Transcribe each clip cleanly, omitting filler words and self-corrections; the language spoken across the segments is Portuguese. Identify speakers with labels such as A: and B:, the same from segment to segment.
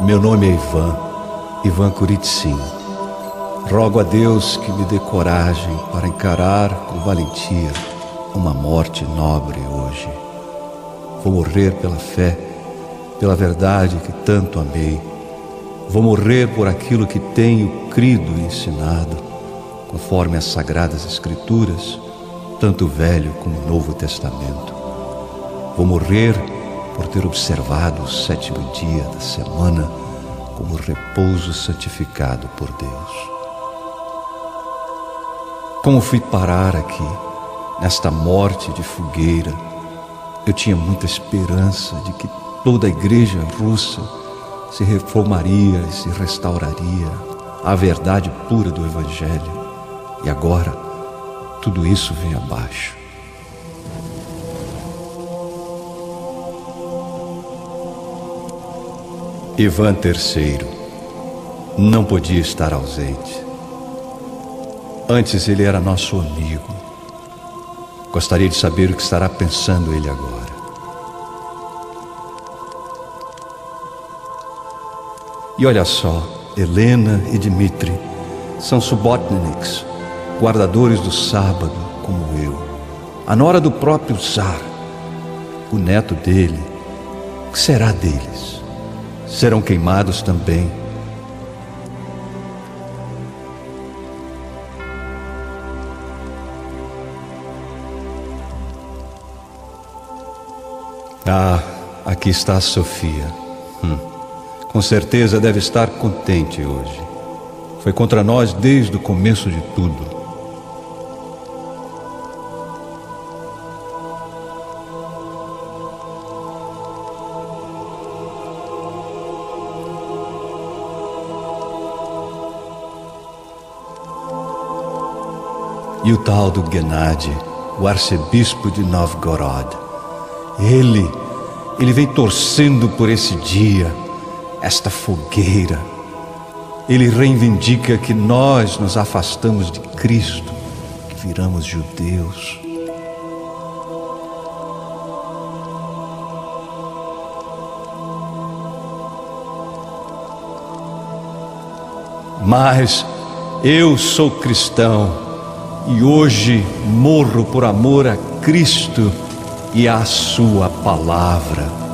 A: Meu nome é Ivan Kuritsin. Rogo a Deus que me dê coragem para encarar com valentia uma morte nobre hoje. Vou morrer pela fé, pela verdade que tanto amei. Vou morrer por aquilo que tenho crido e ensinado, conforme as Sagradas Escrituras, tanto o Velho como o Novo Testamento. Vou morrer por ter observado o 7º dia da semana como repouso santificado por Deus. Como fui parar aqui, nesta morte de fogueira? Eu tinha muita esperança de que toda a igreja russa se reformaria e se restauraria à verdade pura do Evangelho. E agora, tudo isso vem abaixo. Ivan III não podia estar ausente. Antes ele era nosso amigo. Gostaria de saber o que estará pensando ele agora. E olha só, Helena e Dmitri são subotniks, guardadores do sábado, como eu. A nora do próprio Tsar, o neto dele. O que será deles? Serão queimados também. Ah, aqui está a Sofia. Com certeza deve estar contente hoje. Foi contra nós desde o começo de tudo. E o tal do Gennady, o arcebispo de Novgorod. Ele vem torcendo por esse dia, esta fogueira. Ele reivindica que nós nos afastamos de Cristo, que viramos judeus. Mas eu sou cristão e hoje morro por amor a Cristo e a sua palavra.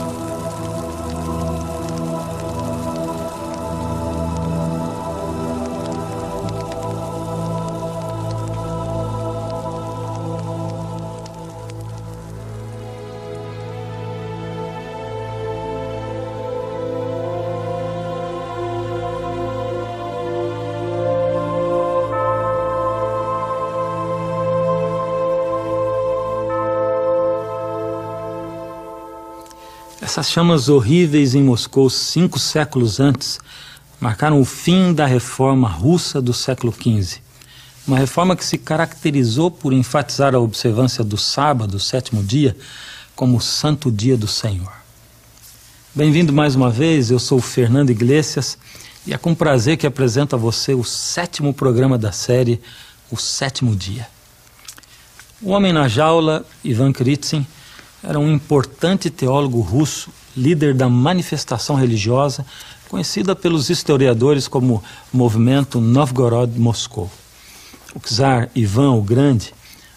B: Essas chamas horríveis em Moscou 5 séculos antes marcaram o fim da reforma russa do século XV. Uma reforma que se caracterizou por enfatizar a observância do sábado, o 7º dia, como o santo dia do Senhor. Bem-vindo mais uma vez, eu sou o Fernando Iglesias e é com prazer que apresento a você o 7º programa da série, o 7º dia. O homem na jaula, Ivan Kuritsin, era um importante teólogo russo, líder da manifestação religiosa, conhecida pelos historiadores como Movimento Novgorod-Moscou. O czar Ivan o Grande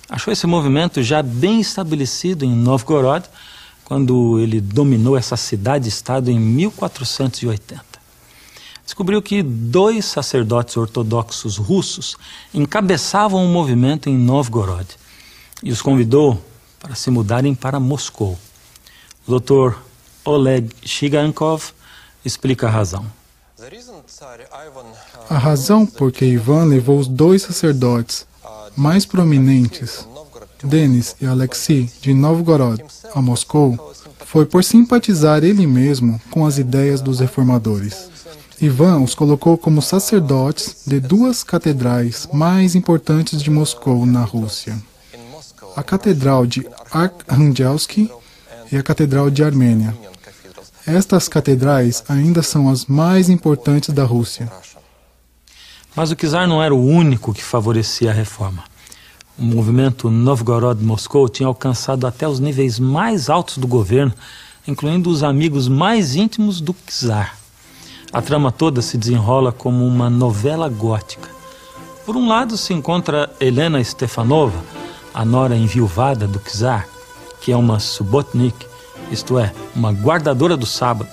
B: achou esse movimento já bem estabelecido em Novgorod, quando ele dominou essa cidade-estado em 1480. Descobriu que 2 sacerdotes ortodoxos russos encabeçavam o movimento em Novgorod e os convidou para se mudarem para Moscou. O Dr. Oleg Shigankov explica a razão.
C: A razão por que Ivan levou os 2 sacerdotes mais prominentes, Denis e Alexei, de Novgorod a Moscou, foi por simpatizar ele mesmo com as ideias dos reformadores. Ivan os colocou como sacerdotes de 2 catedrais mais importantes de Moscou, na Rússia: a Catedral de Arkhangelsk e a Catedral de Armênia. Estas catedrais ainda são as mais importantes da Rússia.
B: Mas o czar não era o único que favorecia a reforma. O movimento Novgorod-Moscou tinha alcançado até os níveis mais altos do governo, incluindo os amigos mais íntimos do czar. A trama toda se desenrola como uma novela gótica. Por um lado se encontra Helena Stefanova, a nora enviuvada do czar, que é uma subotnik, isto é, uma guardadora do sábado.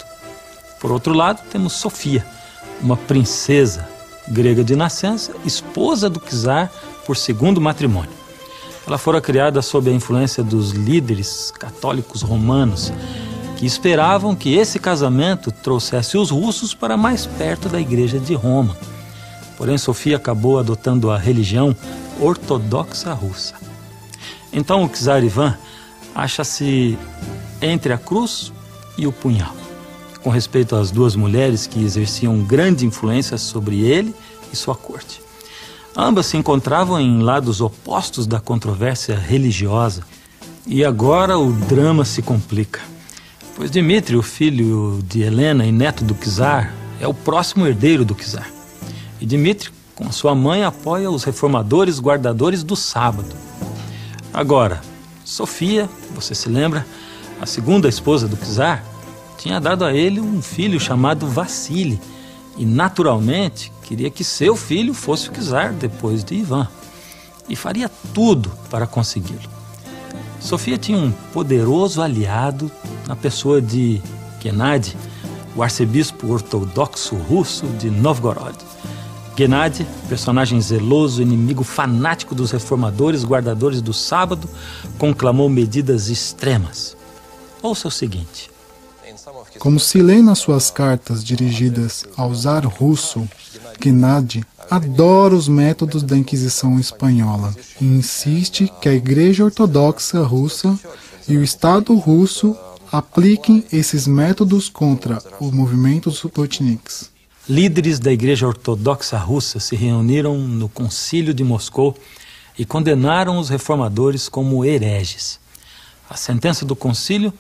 B: Por outro lado temos Sofia, uma princesa grega de nascença, esposa do czar por segundo matrimônio. Ela fora criada sob a influência dos líderes católicos romanos, que esperavam que esse casamento trouxesse os russos para mais perto da Igreja de Roma. Porém, Sofia acabou adotando a religião ortodoxa russa. Então o czar Ivan acha-se entre a cruz e o punhal, com respeito às duas mulheres que exerciam grande influência sobre ele e sua corte. Ambas se encontravam em lados opostos da controvérsia religiosa. E agora o drama se complica, pois Dmitri, o filho de Helena e neto do czar, é o próximo herdeiro do czar. E Dmitri, com sua mãe, apoia os reformadores guardadores do sábado. Agora, Sofia, você se lembra, a segunda esposa do czar, tinha dado a ele um filho chamado Vassili e, naturalmente, queria que seu filho fosse o czar depois de Ivan, e faria tudo para consegui-lo. Sofia tinha um poderoso aliado na pessoa de Gennady, o arcebispo ortodoxo russo de Novgorod. Gennady, personagem zeloso, inimigo fanático dos reformadores, guardadores do sábado, conclamou medidas extremas. Ouça o seguinte.
C: Como se lê nas suas cartas dirigidas ao czar russo, Gennady adora os métodos da Inquisição espanhola e insiste que a Igreja Ortodoxa Russa e o Estado russo apliquem esses métodos contra o movimento dos subotniks.
B: Líderes da Igreja Ortodoxa Russa se reuniram no Concílio de Moscou e condenaram os reformadores como hereges. A sentença do concílio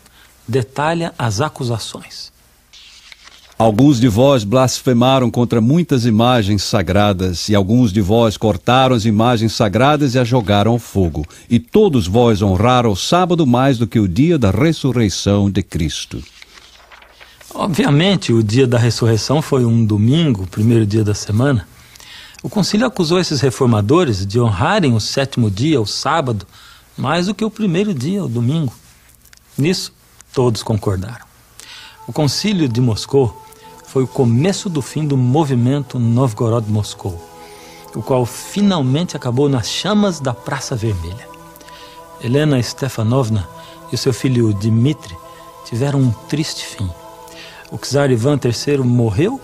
B: detalha as acusações.
A: Alguns de vós blasfemaram contra muitas imagens sagradas, e alguns de vós cortaram as imagens sagradas e as jogaram ao fogo. E todos vós honraram o sábado mais do que o dia da ressurreição de Cristo.
B: Obviamente, o dia da ressurreição foi um domingo, o primeiro dia da semana. O concílio acusou esses reformadores de honrarem o sétimo dia, o sábado, mais do que o primeiro dia, o domingo. Nisso, todos concordaram. O concílio de Moscou foi o começo do fim do movimento Novgorod-Moscou, o qual finalmente acabou nas chamas da Praça Vermelha. Helena Stefanovna e o seu filho Dmitri tiveram um triste fim. O czar Ivan III morreu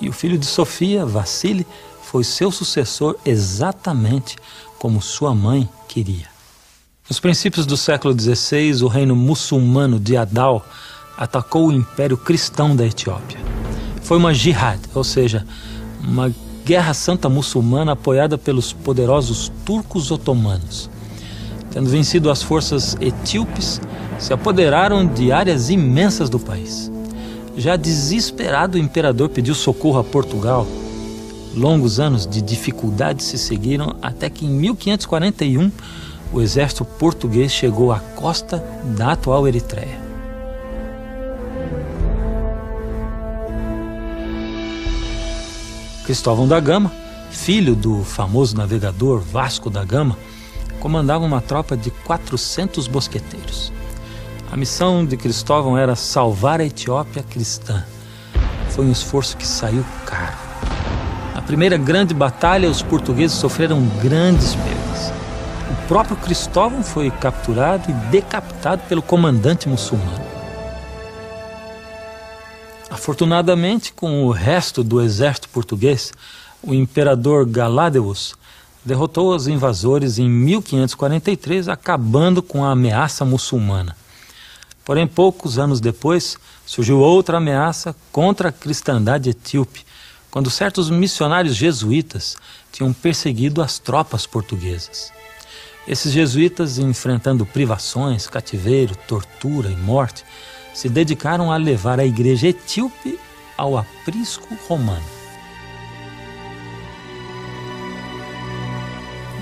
B: e o filho de Sofia, Vassili, foi seu sucessor exatamente como sua mãe queria. Nos princípios do século XVI, o reino muçulmano de Adal atacou o Império Cristão da Etiópia. Foi uma jihad, ou seja, uma guerra santa muçulmana apoiada pelos poderosos turcos otomanos. Tendo vencido as forças etíopes, se apoderaram de áreas imensas do país. Já desesperado, o imperador pediu socorro a Portugal. Longos anos de dificuldades se seguiram até que em 1541 o exército português chegou à costa da atual Eritreia. Cristóvão da Gama, filho do famoso navegador Vasco da Gama, comandava uma tropa de 400 mosqueteiros. A missão de Cristóvão era salvar a Etiópia cristã. Foi um esforço que saiu caro. Na primeira grande batalha, os portugueses sofreram grandes perdas. O próprio Cristóvão foi capturado e decapitado pelo comandante muçulmano. Afortunadamente, com o resto do exército português, o imperador Galádeuos derrotou os invasores em 1543, acabando com a ameaça muçulmana. Porém, poucos anos depois, surgiu outra ameaça contra a cristandade etíope, quando certos missionários jesuítas tinham perseguido as tropas portuguesas. Esses jesuítas, enfrentando privações, cativeiro, tortura e morte, se dedicaram a levar a igreja etíope ao aprisco romano.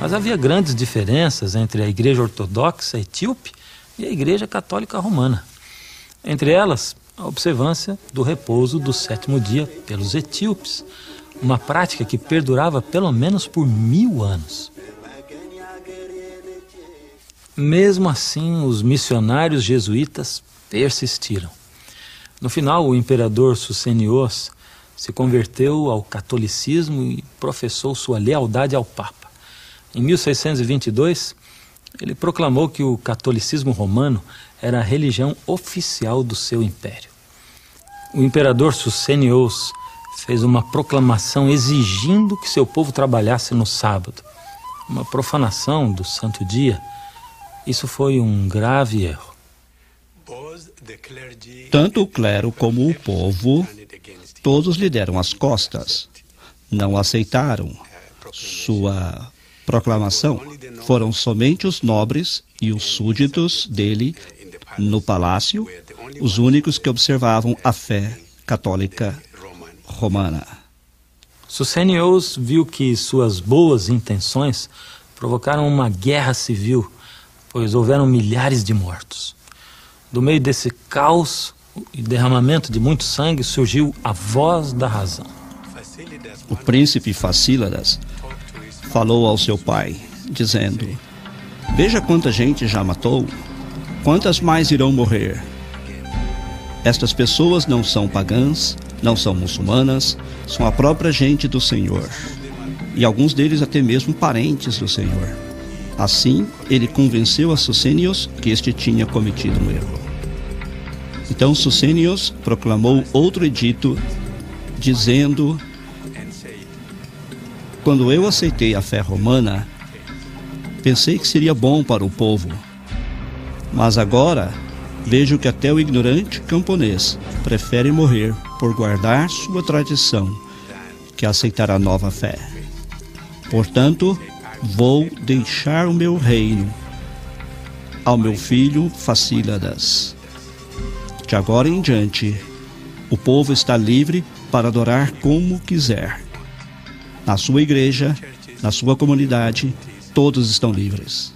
B: Mas havia grandes diferenças entre a igreja ortodoxa etíope e a igreja católica romana. Entre elas, a observância do repouso do 7º dia pelos etíopes, uma prática que perdurava pelo menos por 1000 anos. Mesmo assim, os missionários jesuítas persistiram. No final, o imperador Sucenios se converteu ao catolicismo e professou sua lealdade ao Papa. Em 1622, ele proclamou que o catolicismo romano era a religião oficial do seu império. O imperador Sucenios fez uma proclamação exigindo que seu povo trabalhasse no sábado, uma profanação do santo dia. Isso foi um grave erro.
D: Tanto o clero como o povo, todos lhe deram as costas. Não aceitaram sua proclamação. Foram somente os nobres e os súditos dele no palácio, os únicos que observavam a fé católica romana.
B: Sucenios viu que suas boas intenções provocaram uma guerra civil, pois houveram milhares de mortos. Do meio desse caos e derramamento de muito sangue surgiu a voz da razão.
D: O príncipe Facíladas falou ao seu pai, dizendo: veja quanta gente já matou, quantas mais irão morrer. Estas pessoas não são pagãs, não são muçulmanas, são a própria gente do Senhor, e alguns deles até mesmo parentes do Senhor. Assim, ele convenceu a Sucenios que este tinha cometido um erro. Então Sucenios proclamou outro edito, dizendo: quando eu aceitei a fé romana, pensei que seria bom para o povo, mas agora vejo que até o ignorante camponês prefere morrer por guardar sua tradição que aceitar a nova fé. Portanto, vou deixar o meu reino ao meu filho Facíladas. De agora em diante, o povo está livre para adorar como quiser. Na sua igreja, na sua comunidade, todos estão livres.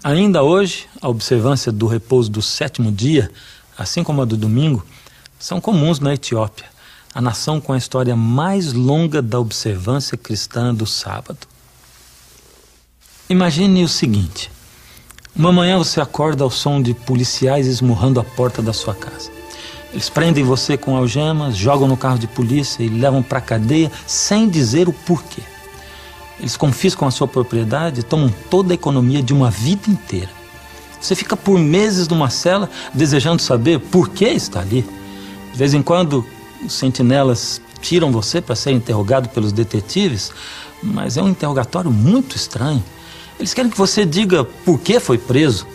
B: Ainda hoje, a observância do repouso do 7º dia, assim como a do domingo, são comuns na Etiópia, a nação com a história mais longa da observância cristã do sábado. Imagine o seguinte: uma manhã você acorda ao som de policiais esmurrando a porta da sua casa. Eles prendem você com algemas, jogam no carro de polícia e levam para a cadeia sem dizer o porquê. Eles confiscam a sua propriedade e tomam toda a economia de uma vida inteira. Você fica por meses numa cela desejando saber por que está ali. De vez em quando, os sentinelas tiram você para ser interrogado pelos detetives, mas é um interrogatório muito estranho. Eles querem que você diga por que foi preso.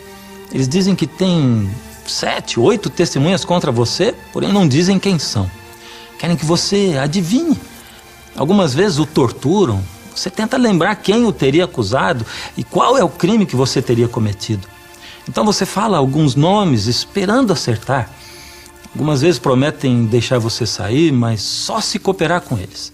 B: Eles dizem que tem 7, 8 testemunhas contra você, porém não dizem quem são. Querem que você adivinhe. Algumas vezes o torturam. Você tenta lembrar quem o teria acusado e qual é o crime que você teria cometido. Então você fala alguns nomes esperando acertar. Algumas vezes prometem deixar você sair, mas só se cooperar com eles.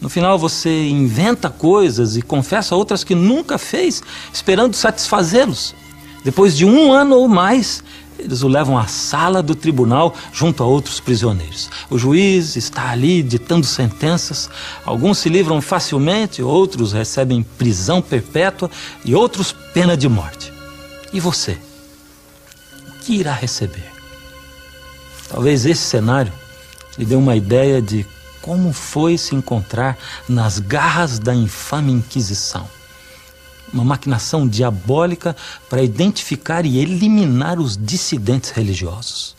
B: No final você inventa coisas e confessa outras que nunca fez, esperando satisfazê-los. Depois de 1 ano ou mais, eles o levam à sala do tribunal junto a outros prisioneiros. O juiz está ali ditando sentenças. Alguns se livram facilmente, outros recebem prisão perpétua e outros pena de morte. E você? O que irá receber? Talvez esse cenário lhe dê uma ideia de como foi se encontrar nas garras da infame Inquisição. Uma maquinação diabólica para identificar e eliminar os dissidentes religiosos.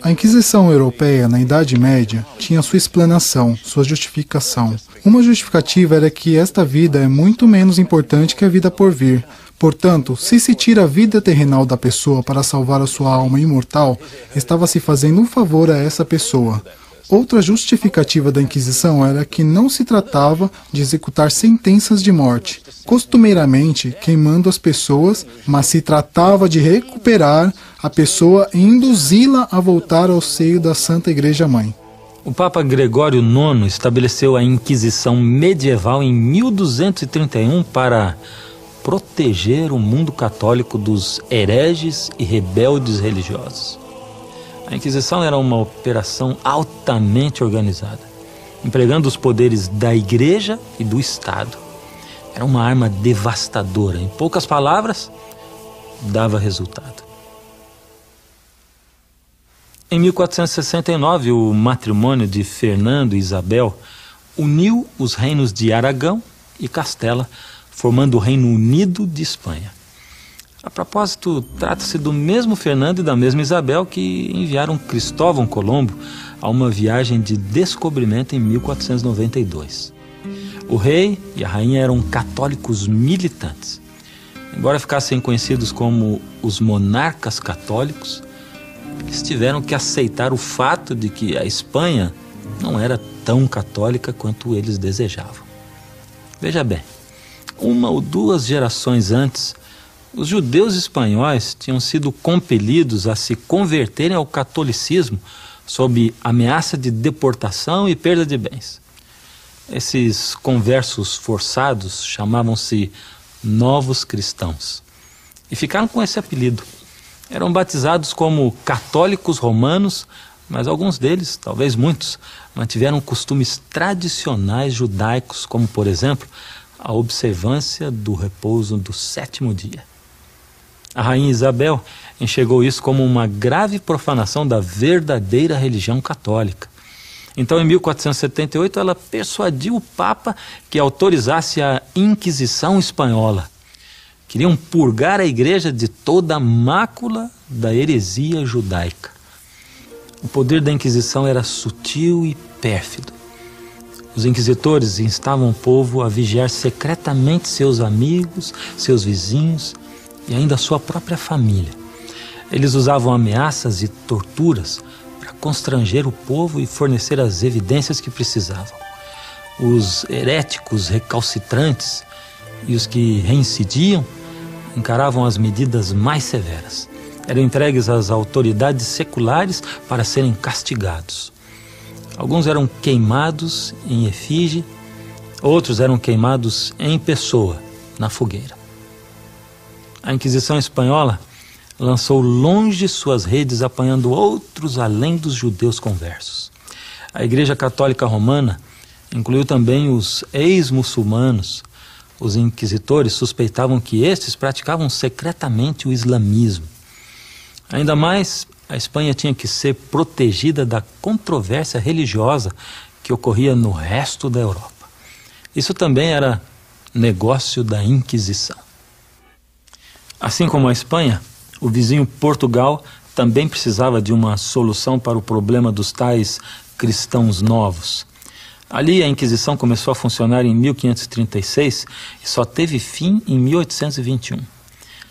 C: A Inquisição Europeia, na Idade Média, tinha sua explanação, sua justificação. Uma justificativa era que esta vida é muito menos importante que a vida por vir. Portanto, se se tira a vida terrenal da pessoa para salvar a sua alma imortal, estava se fazendo um favor a essa pessoa. Outra justificativa da Inquisição era que não se tratava de executar sentenças de morte, costumeiramente queimando as pessoas, mas se tratava de recuperar a pessoa e induzi-la a voltar ao seio da Santa Igreja Mãe.
B: O Papa Gregório IX estabeleceu a Inquisição medieval em 1231 para proteger o mundo católico dos hereges e rebeldes religiosos. A Inquisição era uma operação altamente organizada, empregando os poderes da Igreja e do Estado. Era uma arma devastadora. Em poucas palavras, dava resultado. Em 1469, o matrimônio de Fernando e Isabel uniu os reinos de Aragão e Castela, formando o Reino Unido de Espanha. A propósito, trata-se do mesmo Fernando e da mesma Isabel que enviaram Cristóvão Colombo a uma viagem de descobrimento em 1492. O rei e a rainha eram católicos militantes. Embora ficassem conhecidos como os monarcas católicos, eles tiveram que aceitar o fato de que a Espanha não era tão católica quanto eles desejavam. Veja bem, 1 ou 2 gerações antes, os judeus espanhóis tinham sido compelidos a se converterem ao catolicismo sob ameaça de deportação e perda de bens. Esses conversos forçados chamavam-se novos cristãos e ficaram com esse apelido. Eram batizados como católicos romanos, mas alguns deles, talvez muitos, mantiveram costumes tradicionais judaicos, como, por exemplo, a observância do repouso do 7º dia. A rainha Isabel enxergou isso como uma grave profanação da verdadeira religião católica. Então, em 1478, ela persuadiu o Papa que autorizasse a Inquisição Espanhola. Queriam purgar a igreja de toda a mácula da heresia judaica. O poder da Inquisição era sutil e pérfido. Os inquisitores instavam o povo a vigiar secretamente seus amigos, seus vizinhos e ainda sua própria família. Eles usavam ameaças e torturas para constranger o povo e fornecer as evidências que precisavam. Os heréticos recalcitrantes e os que reincidiam encaravam as medidas mais severas. Eram entregues às autoridades seculares para serem castigados. Alguns eram queimados em efígie, outros eram queimados em pessoa, na fogueira. A Inquisição Espanhola lançou longe suas redes, apanhando outros além dos judeus conversos. A Igreja Católica Romana incluiu também os ex-muçulmanos. Os inquisitores suspeitavam que estes praticavam secretamente o islamismo. Ainda mais, a Espanha tinha que ser protegida da controvérsia religiosa que ocorria no resto da Europa. Isso também era negócio da Inquisição. Assim como a Espanha, o vizinho Portugal também precisava de uma solução para o problema dos tais cristãos novos. Ali a Inquisição começou a funcionar em 1536 e só teve fim em 1821.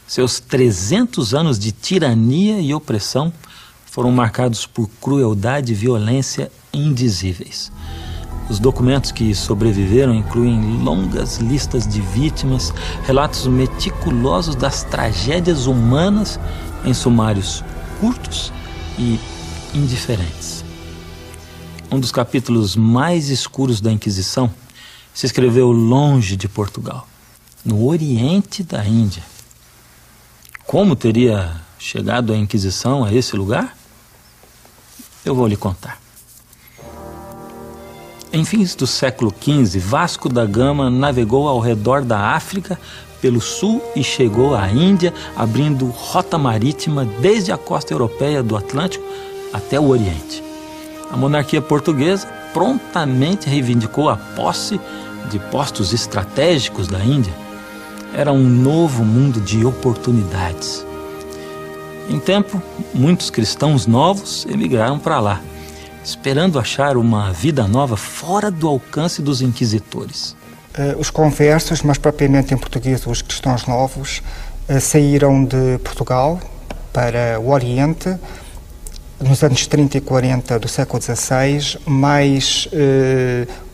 B: Seus 300 anos de tirania e opressão foram marcados por crueldade e violência indizíveis. Os documentos que sobreviveram incluem longas listas de vítimas, relatos meticulosos das tragédias humanas em sumários curtos e indiferentes. Um dos capítulos mais escuros da Inquisição se escreveu longe de Portugal, no oriente da Índia. Como teria chegado a Inquisição a esse lugar? Eu vou lhe contar. Em fins do século XV, Vasco da Gama navegou ao redor da África pelo sul e chegou à Índia, abrindo rota marítima desde a costa europeia do Atlântico até o Oriente. A monarquia portuguesa prontamente reivindicou a posse de postos estratégicos da Índia. Era um novo mundo de oportunidades. Em tempo, muitos cristãos novos emigraram para lá, esperando achar uma vida nova fora do alcance dos inquisitores.
E: Os conversos, mais propriamente em português os cristãos novos, saíram de Portugal para o Oriente nos anos 30 e 40 do século XVI, mais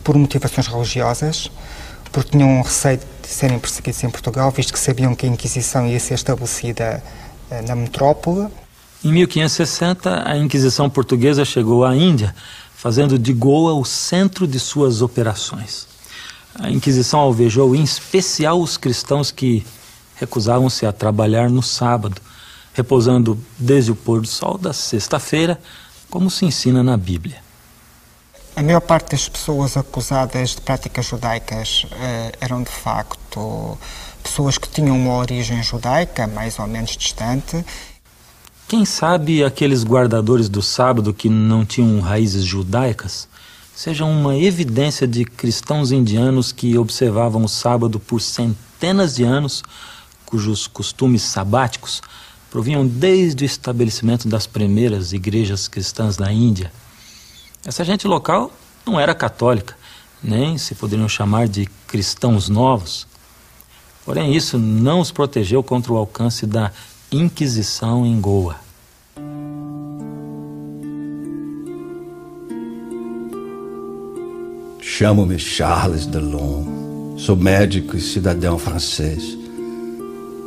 E: por motivações religiosas, porque tinham receio de serem perseguidos em Portugal, visto que sabiam que a Inquisição ia ser estabelecida na metrópole.
B: Em 1560, a Inquisição portuguesa chegou à Índia, fazendo de Goa o centro de suas operações. A Inquisição alvejou em especial os cristãos que recusavam-se a trabalhar no sábado, repousando desde o pôr do sol da sexta-feira, como se ensina na Bíblia.
E: A maior parte das pessoas acusadas de práticas judaicas eram, de facto, pessoas que tinham uma origem judaica, mais ou menos distante.
B: Quem sabe aqueles guardadores do sábado que não tinham raízes judaicas sejam uma evidência de cristãos indianos que observavam o sábado por centenas de anos, cujos costumes sabáticos provinham desde o estabelecimento das primeiras igrejas cristãs na Índia. Essa gente local não era católica, nem se poderiam chamar de cristãos novos. Porém, isso não os protegeu contra o alcance da Inquisição em Goa.
A: Chamo-me Charles Delon, sou médico e cidadão francês.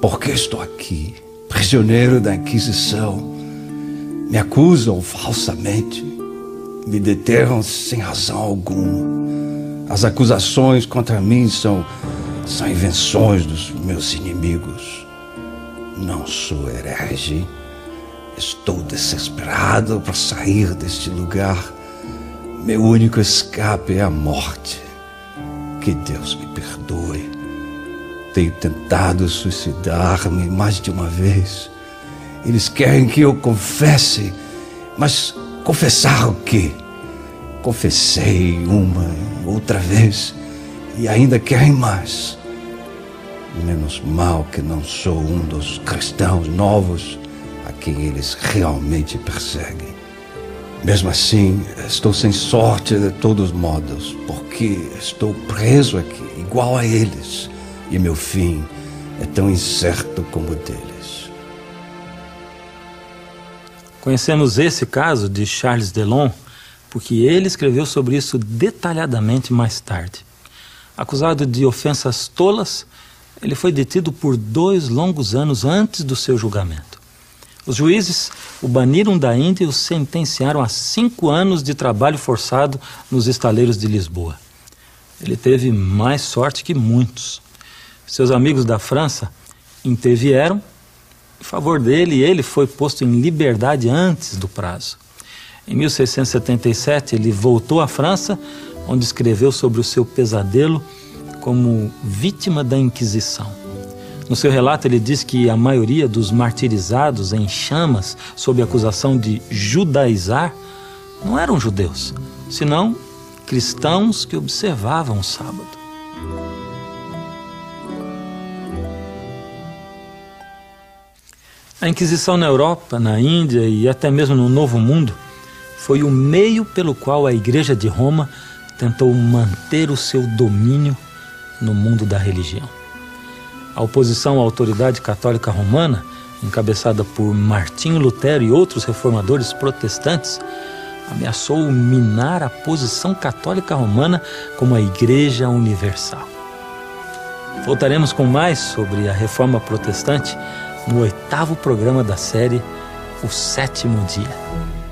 A: Por que estou aqui, prisioneiro da Inquisição? Me acusam falsamente, me deterram sem razão alguma. As acusações contra mim são invenções dos meus inimigos. Não sou herege, estou desesperado por sair deste lugar. Meu único escape é a morte. Que Deus me perdoe. Tenho tentado suicidar-me mais de uma vez. Eles querem que eu confesse, mas confessar o quê? Confessei uma e outra vez e ainda querem mais. Menos mal que não sou um dos cristãos novos a quem eles realmente perseguem. Mesmo assim, estou sem sorte de todos modos, porque estou preso aqui, igual a eles, e meu fim é tão incerto como o deles.
B: Conhecemos esse caso de Charles Delon porque ele escreveu sobre isso detalhadamente mais tarde. Acusado de ofensas tolas, ele foi detido por 2 longos anos antes do seu julgamento. Os juízes o baniram da Índia e o sentenciaram a 5 anos de trabalho forçado nos estaleiros de Lisboa. Ele teve mais sorte que muitos. Seus amigos da França intervieram em favor dele e ele foi posto em liberdade antes do prazo. Em 1677, ele voltou à França, onde escreveu sobre o seu pesadelo como vítima da Inquisição. No seu relato, ele diz que a maioria dos martirizados em chamas sob acusação de judaizar não eram judeus, senão cristãos que observavam o sábado. A Inquisição na Europa, na Índia e até mesmo no Novo Mundo foi o meio pelo qual a Igreja de Roma tentou manter o seu domínio no mundo da religião. A oposição à autoridade católica romana, encabeçada por Martinho Lutero e outros reformadores protestantes, ameaçou minar a posição católica romana como a Igreja Universal. Voltaremos com mais sobre a Reforma Protestante no 8º programa da série O Sétimo Dia.